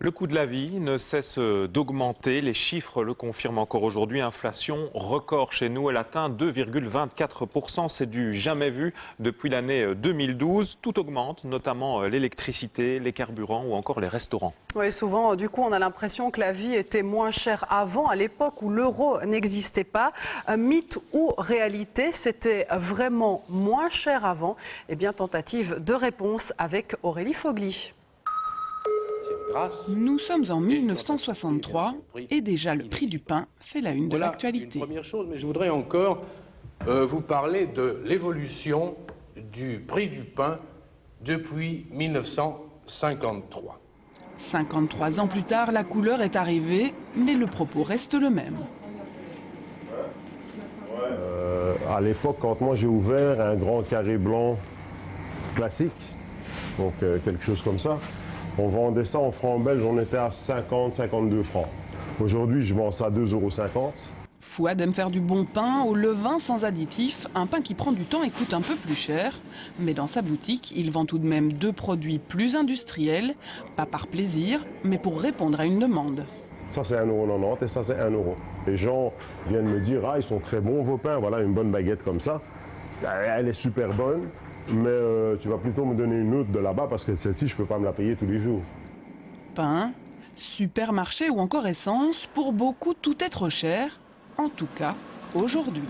Le coût de la vie ne cesse d'augmenter. Les chiffres le confirment encore aujourd'hui. Inflation record chez nous. Elle atteint 2,24%. C'est du jamais vu depuis l'année 2012. Tout augmente, notamment l'électricité, les carburants ou encore les restaurants. Oui, souvent, du coup, on a l'impression que la vie était moins chère avant, à l'époque où l'euro n'existait pas. Mythe ou réalité, c'était vraiment moins cher avant? Eh bien, tentative de réponse avec Aurélie Fogli. Nous sommes en 1963 et déjà le prix du pain fait la une de l'actualité. Une première chose, mais je voudrais encore vous parler de l'évolution du prix du pain depuis 1953. 53 ans plus tard, la couleur est arrivée, mais le propos reste le même. À l'époque, quand moi j'ai ouvert un grand carré blanc classique, donc quelque chose comme ça, on vendait ça en francs belges, on était à 50-52 francs. Aujourd'hui, je vends ça à 2,50 €. Fouad aime faire du bon pain au levain sans additifs, un pain qui prend du temps et coûte un peu plus cher. Mais dans sa boutique, il vend tout de même deux produits plus industriels, pas par plaisir, mais pour répondre à une demande. Ça c'est 1,90 € et ça c'est 1 €. Les gens viennent me dire « Ah, ils sont très bons vos pains, voilà une bonne baguette comme ça. Elle est super bonne, mais tu vas plutôt me donner une autre de là-bas parce que celle-ci, je ne peux pas me la payer tous les jours. » Pain, supermarché ou encore essence, pour beaucoup tout est trop cher, en tout cas aujourd'hui.